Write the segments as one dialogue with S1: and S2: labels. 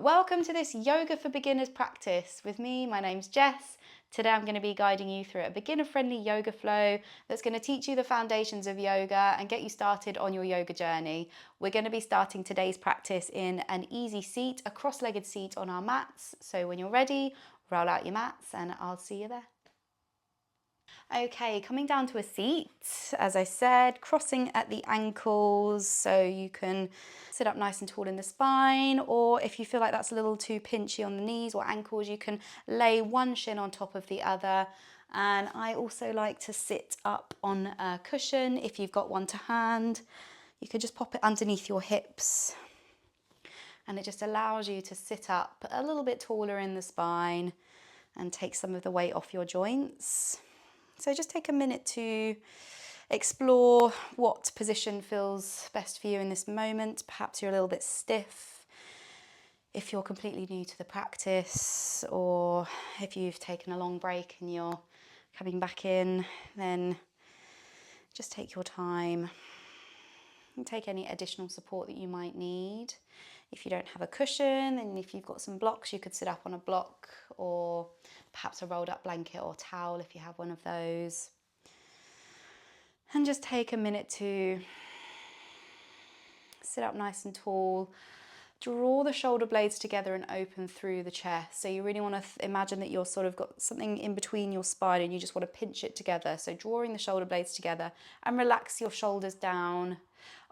S1: Welcome to this Yoga for Beginners practice with me. My name's Jess. Today I'm going to be guiding you through a beginner-friendly yoga flow that's going to teach you the foundations of yoga and get you started on your yoga journey. We're going to be starting today's practice in an easy seat, a cross-legged seat on our mats. So when you're ready, roll out your mats and I'll see you there. Okay, coming down to a seat, as I said, crossing at the ankles so you can sit up nice and tall in the spine, or if you feel like that's a little too pinchy on the knees or ankles, you can lay one shin on top of the other. And I also like to sit up on a cushion if you've got one to hand. You can just pop it underneath your hips and it just allows you to sit up a little bit taller in the spine and take some of the weight off your joints. So just take a minute to explore what position feels best for you in this moment. Perhaps you're a little bit stiff if you're completely new to the practice, or if you've taken a long break and you're coming back in, then just take your time and take any additional support that you might need. If you don't have a cushion, and if you've got some blocks, you could sit up on a block or perhaps a rolled up blanket or towel if you have one of those. And just take a minute to sit up nice and tall. Draw the shoulder blades together and open through the chest. So you really want to imagine that you're sort of got something in between your spine and you just want to pinch it together. So drawing the shoulder blades together and relax your shoulders down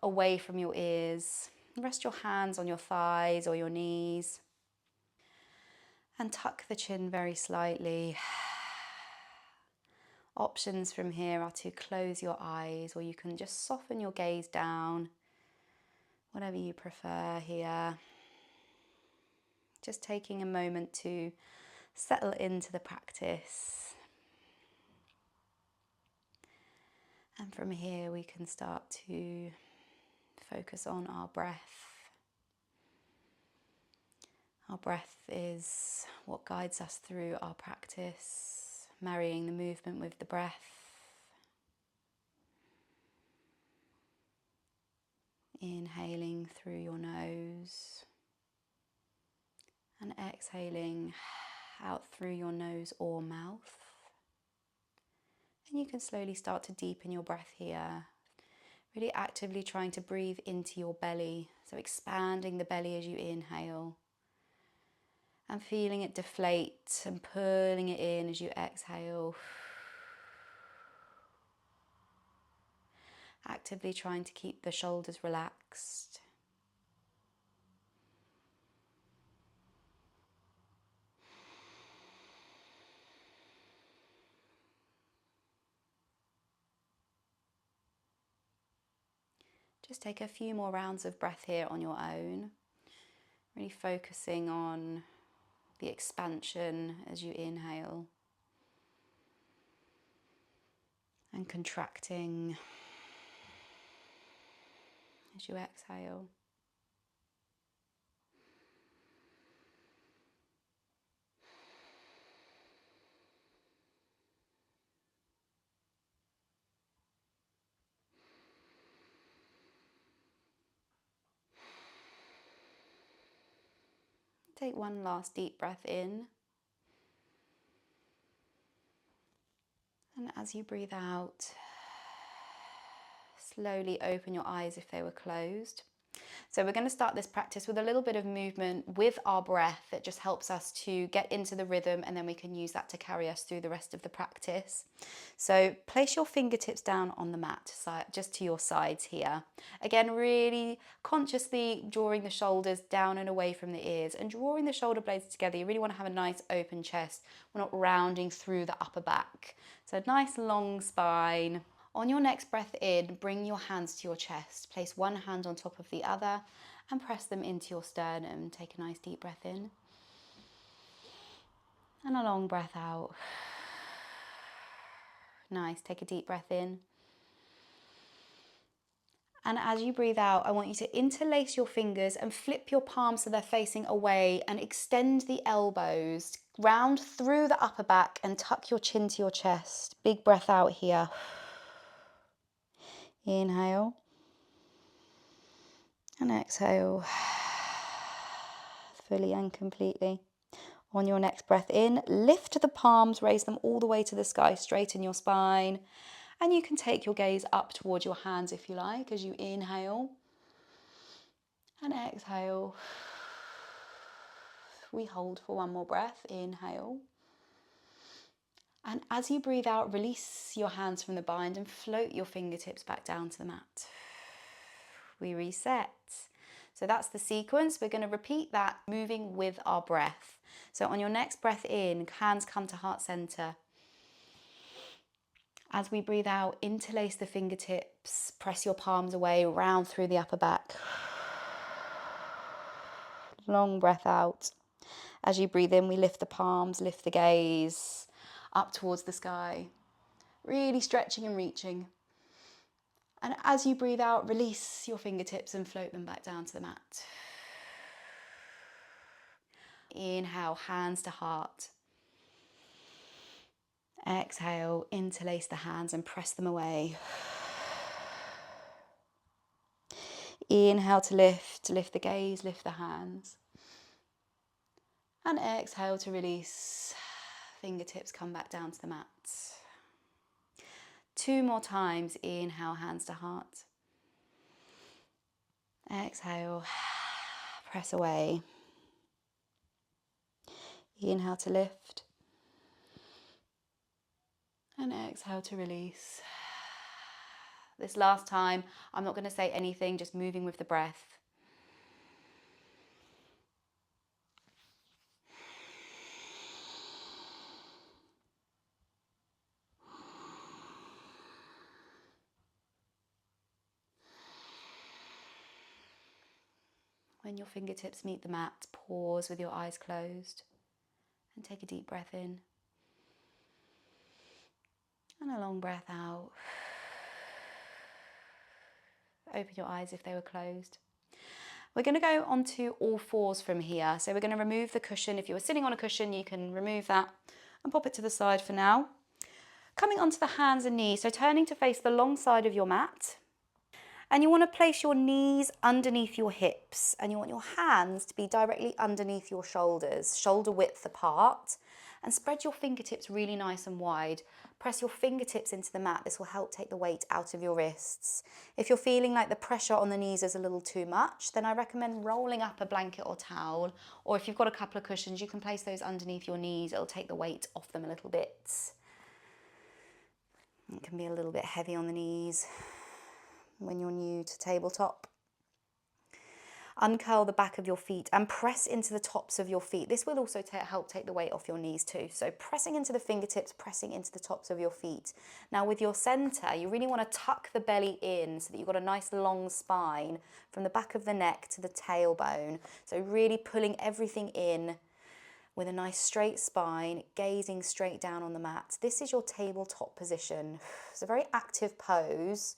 S1: away from your ears. Rest your hands on your thighs or your knees. And tuck the chin very slightly. Options from here are to close your eyes, or you can just soften your gaze down, whatever you prefer here. Just taking a moment to settle into the practice. And from here we can start to focus on our breath. Our breath is what guides us through our practice, marrying the movement with the breath. Inhaling through your nose and exhaling out through your nose or mouth. And you can slowly start to deepen your breath here, really actively trying to breathe into your belly, so expanding the belly as you inhale and feeling it deflate and pulling it in as you exhale. Actively trying to keep the shoulders relaxed. Just take a few more rounds of breath here on your own, really focusing on the expansion as you inhale and contracting as you exhale. Take one last deep breath in. And as you breathe out, slowly open your eyes if they were closed. So we're going to start this practice with a little bit of movement with our breath that just helps us to get into the rhythm, and then we can use that to carry us through the rest of the practice. So place your fingertips down on the mat, just to your sides here. Again, really consciously drawing the shoulders down and away from the ears and drawing the shoulder blades together. You really want to have a nice open chest. We're not rounding through the upper back. So nice long spine. On your next breath in, bring your hands to your chest. Place one hand on top of the other and press them into your sternum. Take a nice deep breath in and a long breath out. Nice, take a deep breath in. And as you breathe out, I want you to interlace your fingers and flip your palms so they're facing away and extend the elbows, round through the upper back and tuck your chin to your chest. Big breath out here. Inhale and exhale. fully and completely. On your next breath in, lift the palms, raise them all the way to the sky, straighten your spine. And you can take your gaze up towards your hands if you like, as you inhale and exhale. We hold for one more breath, inhale. And as you breathe out, release your hands from the bind and float your fingertips back down to the mat. We reset. So that's the sequence. We're going to repeat that, moving with our breath. So on your next breath in, hands come to heart center. As we breathe out, interlace the fingertips, press your palms away, round through the upper back. Long breath out. As you breathe in, we lift the palms, lift the gaze up towards the sky. Really stretching and reaching. And as you breathe out, release your fingertips and float them back down to the mat. Inhale, hands to heart. Exhale, interlace the hands and press them away. Inhale to lift the gaze, lift the hands. And exhale to release, fingertips come back down to the mat. 2 more times, inhale, hands to heart. Exhale, press away. Inhale to lift. And exhale to release. This last time, I'm not going to say anything, just moving with the breath. When your fingertips meet the mat, pause with your eyes closed and take a deep breath in. And a long breath out. Open your eyes if they were closed. We're going to go onto all fours from here. So we're going to remove the cushion. If you were sitting on a cushion, you can remove that and pop it to the side for now. Coming onto the hands and knees, so turning to face the long side of your mat. And you want to place your knees underneath your hips, and you want your hands to be directly underneath your shoulders, shoulder width apart, and spread your fingertips really nice and wide. Press your fingertips into the mat. This will help take the weight out of your wrists. If you're feeling like the pressure on the knees is a little too much, then I recommend rolling up a blanket or towel, or if you've got a couple of cushions, you can place those underneath your knees. It'll take the weight off them a little bit. It can be a little bit heavy on the knees when you're new to tabletop. Uncurl the back of your feet and press into the tops of your feet. This will also help take the weight off your knees too. So pressing into the fingertips, pressing into the tops of your feet. Now with your center, you really want to tuck the belly in so that you've got a nice long spine from the back of the neck to the tailbone. So really pulling everything in with a nice straight spine, gazing straight down on the mat. This is your tabletop position. It's a very active pose.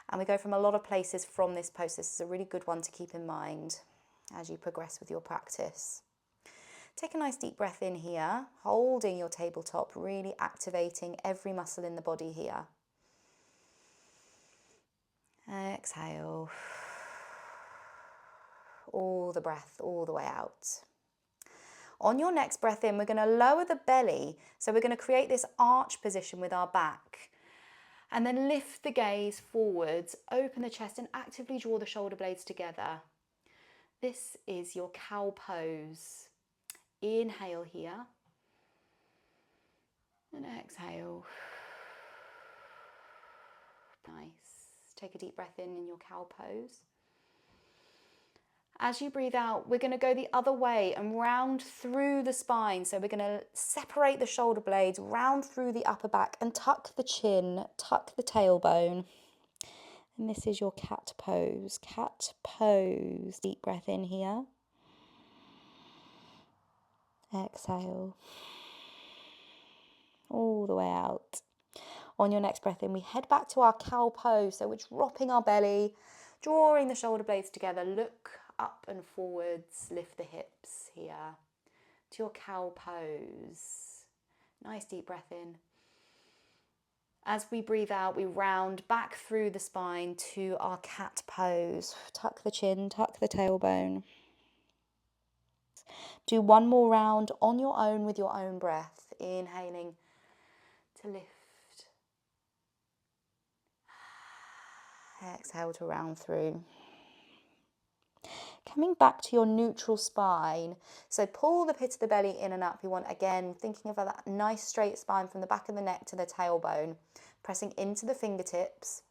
S1: And we go from a lot of places from this pose. This is a really good one to keep in mind as you progress with your practice. Take a nice deep breath in here, holding your tabletop, really activating every muscle in the body here. Exhale. All the breath, all the way out. On your next breath in, we're going to lower the belly. So we're going to create this arch position with our back. And then lift the gaze forwards, open the chest and actively draw the shoulder blades together. This is your cow pose. Inhale here. And exhale. Nice. Take a deep breath in your cow pose. As you breathe out, we're going to go the other way and round through the spine. So we're going to separate the shoulder blades, round through the upper back and tuck the chin, tuck the tailbone. And this is your cat pose. Cat pose. Deep breath in here. Exhale. All the way out. On your next breath in, we head back to our cow pose. So we're dropping our belly, drawing the shoulder blades together. Look up and forwards, lift the hips here to your cow pose. Nice deep breath in. As we breathe out, we round back through the spine to our cat pose. Tuck the chin, tuck the tailbone. Do one more round on your own with your own breath. Inhaling to lift. Exhale to round through. Coming back to your neutral spine. So pull the pit of the belly in and up. You want, again, thinking of that nice straight spine from the back of the neck to the tailbone. Pressing into the fingertips.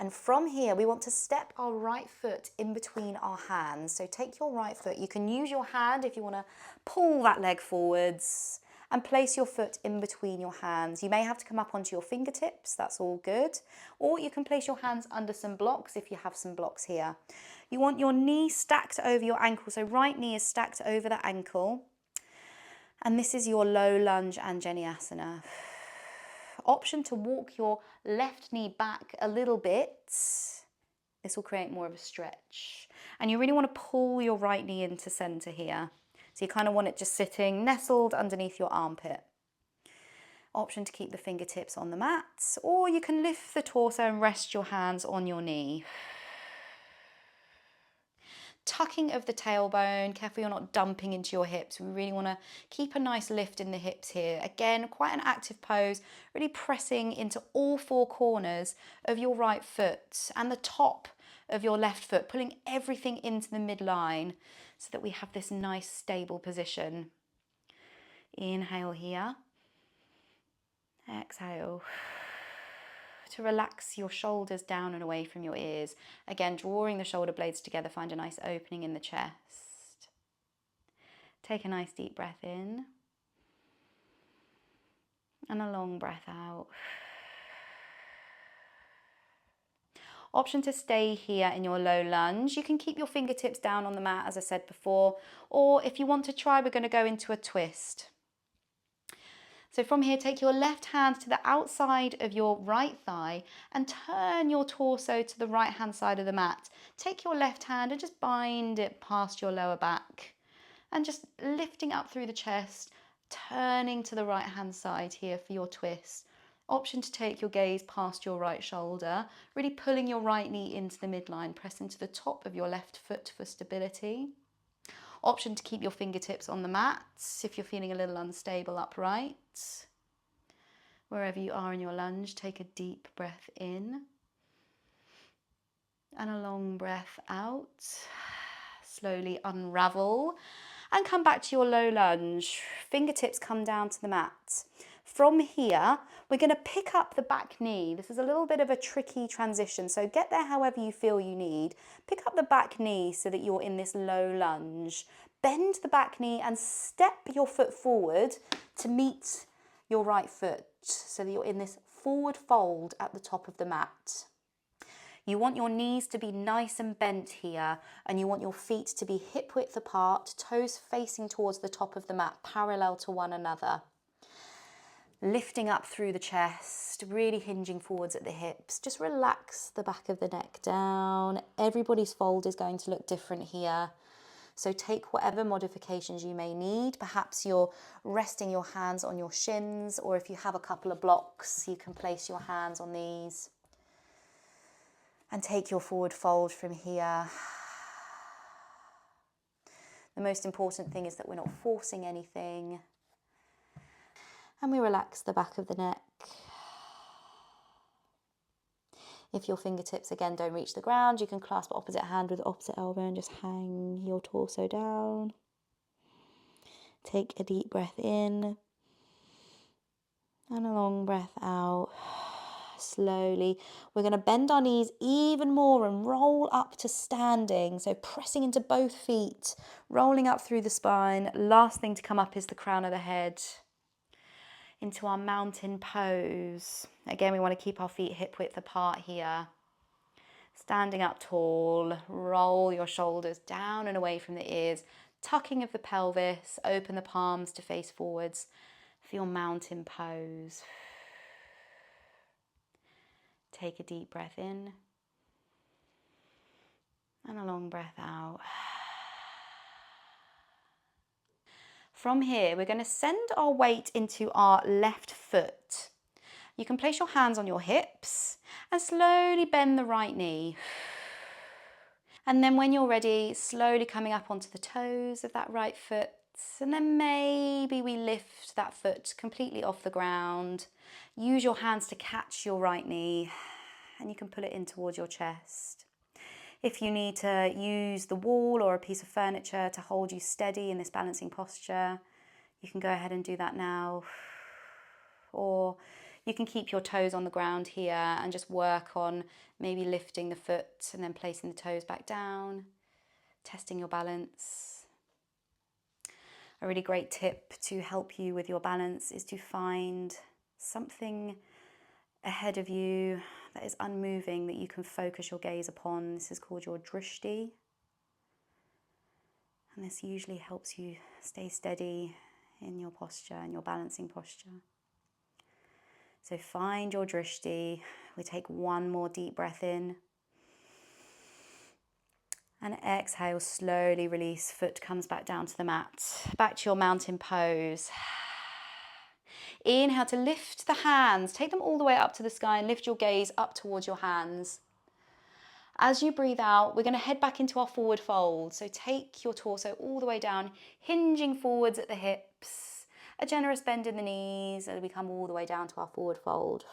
S1: And from here, we want to step our right foot in between our hands. So take your right foot. You can use your hand if you want to pull that leg forwards and place your foot in between your hands. You may have to come up onto your fingertips. That's all good. Or you can place your hands under some blocks if you have some blocks here. You want your knee stacked over your ankle. So right knee is stacked over the ankle. And this is your low lunge Anjaneyasana. Option to walk your left knee back a little bit. This will create more of a stretch. And you really want to pull your right knee into center here. So you kind of want it just sitting nestled underneath your armpit. Option to keep the fingertips on the mat, or you can lift the torso and rest your hands on your knee. Tucking of the tailbone, careful you're not dumping into your hips. We really want to keep a nice lift in the hips here. Again, quite an active pose, really pressing into all four corners of your right foot and the top of your left foot, pulling everything into the midline so that we have this nice stable position. Inhale here. Exhale. To relax your shoulders down and away from your ears. Again, drawing the shoulder blades together, find a nice opening in the chest. Take a nice deep breath in. And a long breath out. Option to stay here in your low lunge. You can keep your fingertips down on the mat, as I said before, or if you want to try, we're going to go into a twist. So from here, take your left hand to the outside of your right thigh and turn your torso to the right hand side of the mat. Take your left hand and just bind it past your lower back and just lifting up through the chest, turning to the right hand side here for your twist. Option to take your gaze past your right shoulder, really pulling your right knee into the midline, press into the top of your left foot for stability. Option to keep your fingertips on the mat if you're feeling a little unstable upright. Wherever you are in your lunge, take a deep breath in and a long breath out. Slowly unravel and come back to your low lunge. Fingertips come down to the mat. From here, we're going to pick up the back knee. This is a little bit of a tricky transition, so get there however you feel you need. Pick up the back knee so that you're in this low lunge. Bend the back knee and step your foot forward to meet your right foot so that you're in this forward fold at the top of the mat. You want your knees to be nice and bent here, and you want your feet to be hip width apart, toes facing towards the top of the mat, parallel to one another. Lifting up through the chest, really hinging forwards at the hips. Just relax the back of the neck down. Everybody's fold is going to look different here. So take whatever modifications you may need. Perhaps you're resting your hands on your shins, or if you have a couple of blocks, you can place your hands on these. And take your forward fold from here. The most important thing is that we're not forcing anything. And we relax the back of the neck. If your fingertips, again, don't reach the ground, you can clasp opposite hand with opposite elbow and just hang your torso down. Take a deep breath in and a long breath out. Slowly, we're going to bend our knees even more and roll up to standing. So pressing into both feet, rolling up through the spine. Last thing to come up is the crown of the head. Into our mountain pose. Again, we want to keep our feet hip width apart here. Standing up tall, roll your shoulders down and away from the ears, tucking of the pelvis, open the palms to face forwards for your mountain pose. Take a deep breath in and a long breath out. From here, we're going to send our weight into our left foot. You can place your hands on your hips and slowly bend the right knee. And then when you're ready, slowly coming up onto the toes of that right foot. And then maybe we lift that foot completely off the ground. Use your hands to catch your right knee and you can pull it in towards your chest. If you need to use the wall or a piece of furniture to hold you steady in this balancing posture, you can go ahead and do that now. Or you can keep your toes on the ground here and just work on maybe lifting the foot and then placing the toes back down, testing your balance. A really great tip to help you with your balance is to find something ahead of you that is unmoving that you can focus your gaze upon. This is called your drishti. And this usually helps you stay steady in your posture and your balancing posture. So find your drishti. We take one more deep breath in. And exhale, slowly release. Foot comes back down to the mat. Back to your mountain pose. Inhale to lift the hands. Take them all the way up to the sky and lift your gaze up towards your hands. As you breathe out, we're going to head back into our forward fold. So take your torso all the way down, hinging forwards at the hips. A generous bend in the knees as we come all the way down to our forward fold.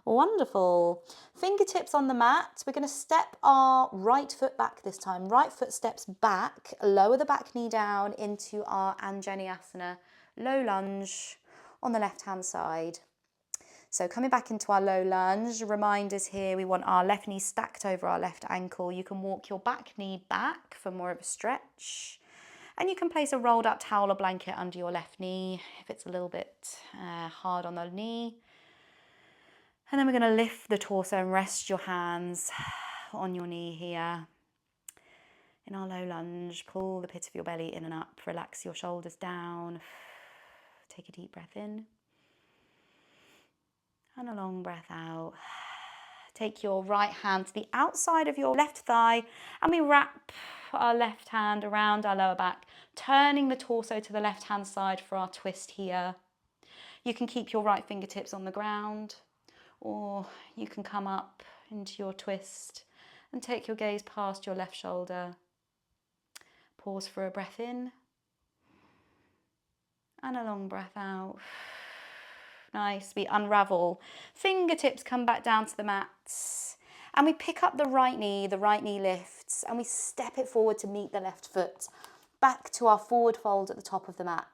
S1: Wonderful. Fingertips on the mat. We're going to step our right foot back this time. Right foot steps back. Lower the back knee down into our Anjaneyasana, low lunge on the left-hand side. So coming back into our low lunge, reminders here, we want our left knee stacked over our left ankle. You can walk your back knee back for more of a stretch. And you can place a rolled up towel or blanket under your left knee if it's a little bit hard on the knee. And then we're going to lift the torso and rest your hands on your knee here. In our low lunge, pull the pit of your belly in and up. Relax your shoulders down. Take a deep breath in. And a long breath out. Take your right hand to the outside of your left thigh and we wrap our left hand around our lower back, turning the torso to the left hand side for our twist here. You can keep your right fingertips on the ground, or you can come up into your twist and take your gaze past your left shoulder. Pause for a breath in and a long breath out. Nice. We unravel. Fingertips come back down to the mat and we pick up the right knee lifts and we step it forward to meet the left foot. Back to our forward fold at the top of the mat.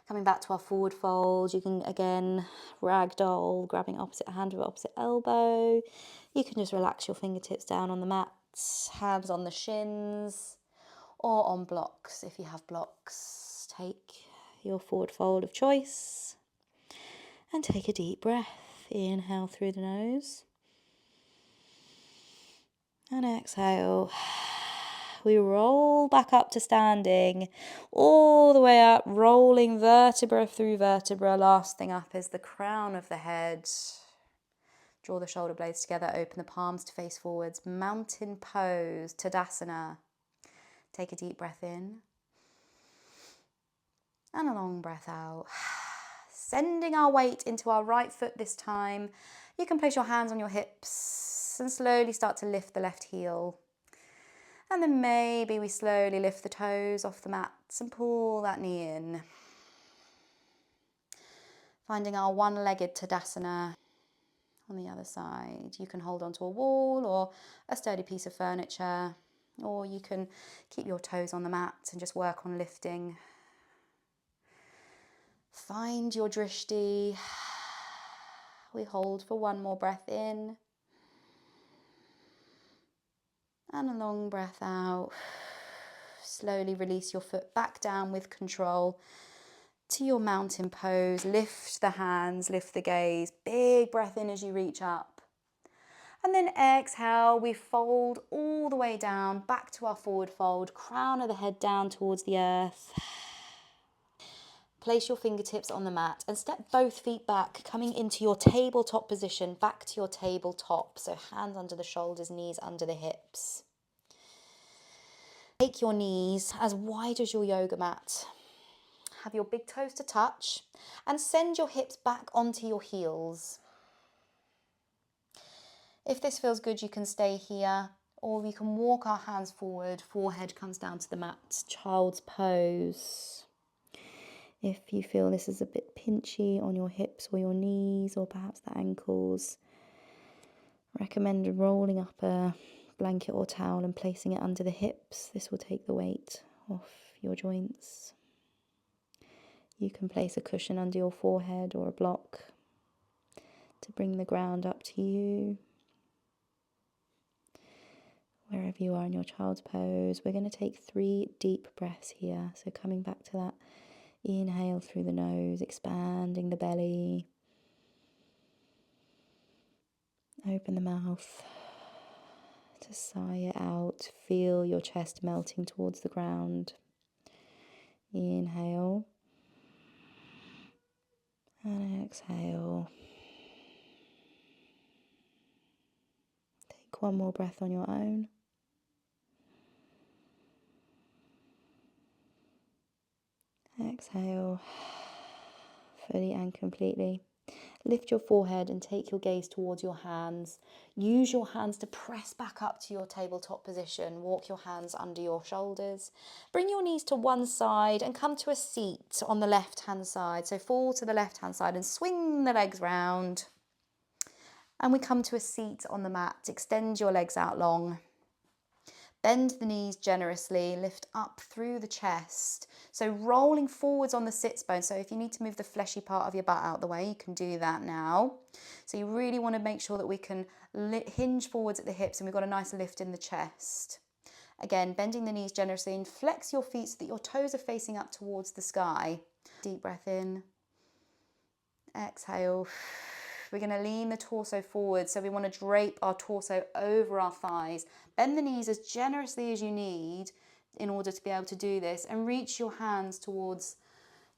S1: Coming back to our forward fold, you can again ragdoll, grabbing opposite hand with opposite elbow. You can just relax your fingertips down on the mat, hands on the shins or on blocks if you have blocks. Take your forward fold of choice and take a deep breath. Inhale through the nose and exhale. We roll back up to standing, all the way up, rolling vertebra through vertebra. Last thing up is the crown of the head. Draw the shoulder blades together, open the palms to face forwards. Mountain pose, Tadasana. Take a deep breath in and a long breath out. Sending our weight into our right foot this time. You can place your hands on your hips and slowly start to lift the left heel. And then maybe we slowly lift the toes off the mats and pull that knee in. Finding our one-legged Tadasana on the other side. You can hold onto a wall or a sturdy piece of furniture, or you can keep your toes on the mat and just work on lifting. Find your drishti. We hold for one more breath in. And a long breath out. Slowly release your foot back down with control to your mountain pose. Lift the hands, lift the gaze. Big breath in as you reach up. And then exhale, we fold all the way down, back to our forward fold. Crown of the head down towards the earth. Place your fingertips on the mat and step both feet back, coming into your tabletop position, back to your tabletop. So hands under the shoulders, knees under the hips. Take your knees as wide as your yoga mat. Have your big toes to touch and send your hips back onto your heels. If this feels good, you can stay here, or we can walk our hands forward, forehead comes down to the mat, child's pose. If you feel this is a bit pinchy on your hips or your knees or perhaps the ankles, recommend rolling up a blanket or towel and placing it under the hips. This will take the weight off your joints. You can place a cushion under your forehead or a block to bring the ground up to you. Wherever you are in your child's pose, we're going to take 3 deep breaths here. So coming back to that, inhale through the nose, expanding the belly. Open the mouth to sigh it out. Feel your chest melting towards the ground. Inhale and exhale. Take one more breath on your own. Exhale fully and completely. Lift your forehead and take your gaze towards your hands. Use your hands to press back up to your tabletop position. Walk your hands under your shoulders. Bring your knees to one side and come to a seat on the left-hand side. So fall to the left-hand side and swing the legs round. And we come to a seat on the mat. Extend your legs out long. Bend the knees generously, lift up through the chest. So rolling forwards on the sits bone. So if you need to move the fleshy part of your butt out the way, you can do that now. So you really want to make sure that we can hinge forwards at the hips and we've got a nice lift in the chest. Again, bending the knees generously and flex your feet so that your toes are facing up towards the sky. Deep breath in. Exhale. We're going to lean the torso forward, so we want to drape our torso over our thighs. Bend the knees as generously as you need in order to be able to do this, and reach your hands towards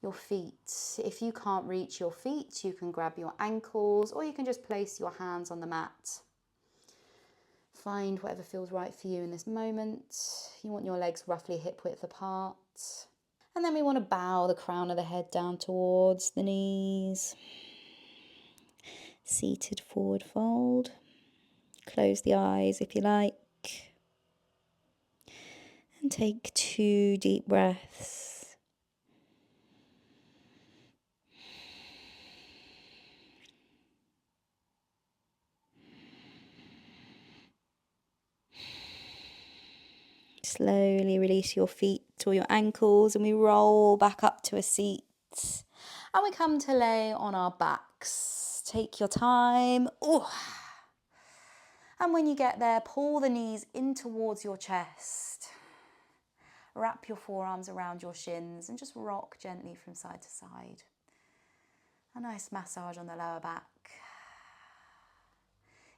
S1: your feet. If you can't reach your feet, you can grab your ankles, or you can just place your hands on the mat. Find whatever feels right for you in this moment. You want your legs roughly hip width apart. And then we want to bow the crown of the head down towards the knees. Seated forward fold. Close the eyes if you like. And take 2 deep breaths. Slowly release your feet or your ankles and we roll back up to a seat. And we come to lay on our backs. Take your time. Ooh. And when you get there, pull the knees in towards your chest. Wrap your forearms around your shins and just rock gently from side to side. A nice massage on the lower back.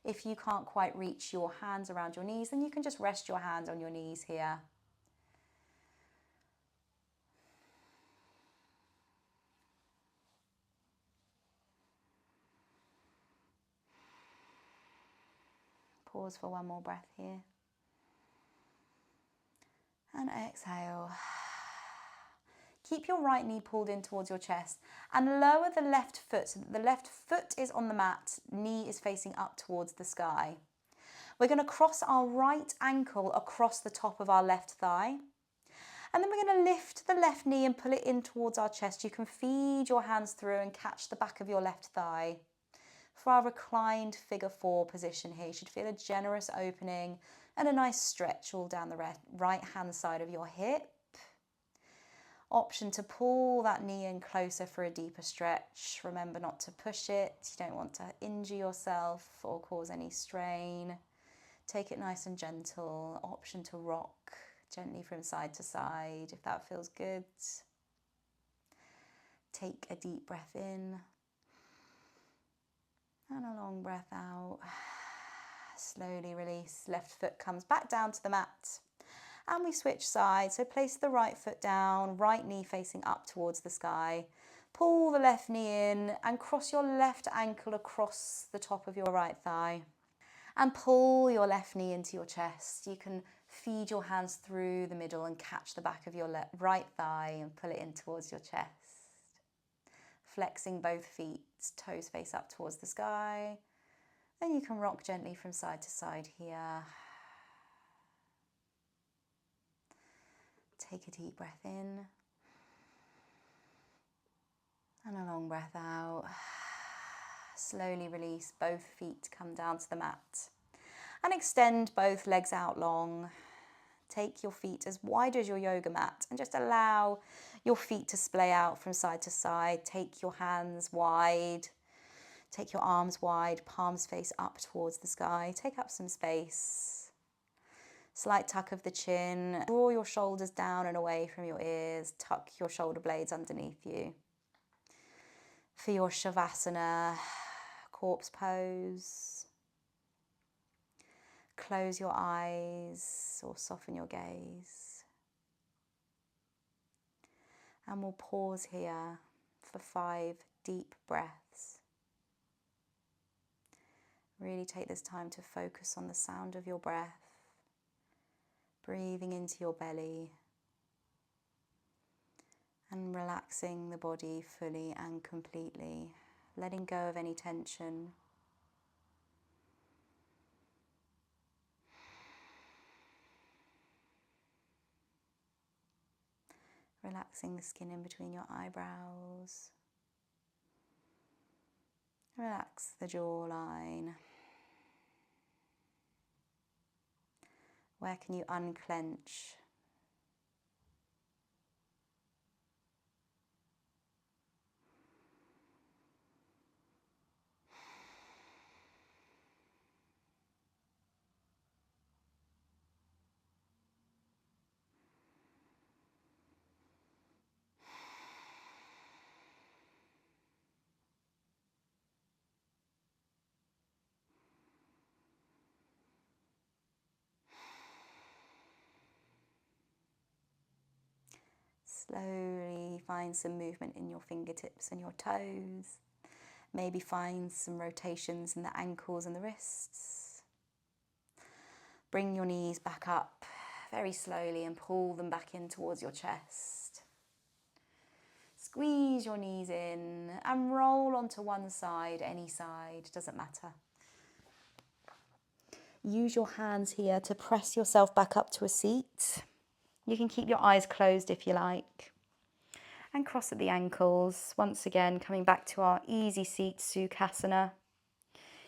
S1: If you can't quite reach your hands around your knees, then you can just rest your hands on your knees here. Pause for one more breath here. And exhale. Keep your right knee pulled in towards your chest and lower the left foot so that the left foot is on the mat, knee is facing up towards the sky. We're going to cross our right ankle across the top of our left thigh. And then we're going to lift the left knee and pull it in towards our chest. You can feed your hands through and catch the back of your left thigh. For our reclined figure 4 position here, you should feel a generous opening and a nice stretch all down the right hand side of your hip. Option to pull that knee in closer for a deeper stretch. Remember not to push it. You don't want to injure yourself or cause any strain. Take it nice and gentle. Option to rock gently from side to side if that feels good. Take a deep breath in and a long breath out. Slowly release. Left foot comes back down to the mat. And we switch sides. So place the right foot down, right knee facing up towards the sky. Pull the left knee in and cross your left ankle across the top of your right thigh. And pull your left knee into your chest. You can feed your hands through the middle and catch the back of your right thigh and pull it in towards your chest. Flexing both feet, toes face up towards the sky. Then you can rock gently from side to side here. Take a deep breath in and a long breath out. Slowly release, both feet come down to the mat and extend both legs out long. Take your feet as wide as your yoga mat and just allow your feet to splay out from side to side. Take your hands wide, take your arms wide, palms face up towards the sky. Take up some space. Slight tuck of the chin. Draw your shoulders down and away from your ears. Tuck your shoulder blades underneath you. For your Shavasana, corpse pose, close your eyes or soften your gaze. And we'll pause here for 5 deep breaths. Really take this time to focus on the sound of your breath, breathing into your belly and relaxing the body fully and completely, letting go of any tension. Relaxing the skin in between your eyebrows. Relax the jawline. Where can you unclench? Slowly find some movement in your fingertips and your toes. Maybe find some rotations in the ankles and the wrists. Bring your knees back up very slowly and pull them back in towards your chest. Squeeze your knees in and roll onto one side, any side, doesn't matter. Use your hands here to press yourself back up to a seat. You can keep your eyes closed if you like. And cross at the ankles. Once again, coming back to our easy seat, Sukhasana.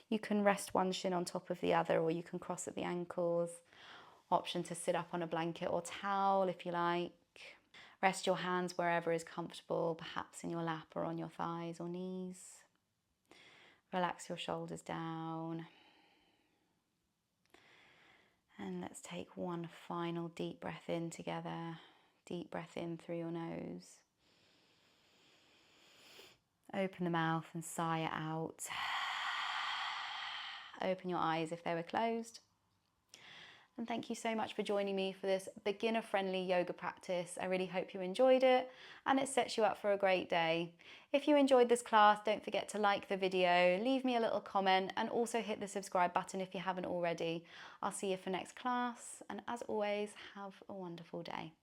S1: You can rest one shin on top of the other, or you can cross at the ankles. Option to sit up on a blanket or towel if you like. Rest your hands wherever is comfortable, perhaps in your lap or on your thighs or knees. Relax your shoulders down. And let's take one final deep breath in together. Deep breath in through your nose. Open the mouth and sigh it out. Open your eyes if they were closed. And thank you so much for joining me for this beginner-friendly yoga practice. I really hope you enjoyed it and it sets you up for a great day. If you enjoyed this class, don't forget to like the video, leave me a little comment and also hit the subscribe button if you haven't already. I'll see you for next class and as always, have a wonderful day.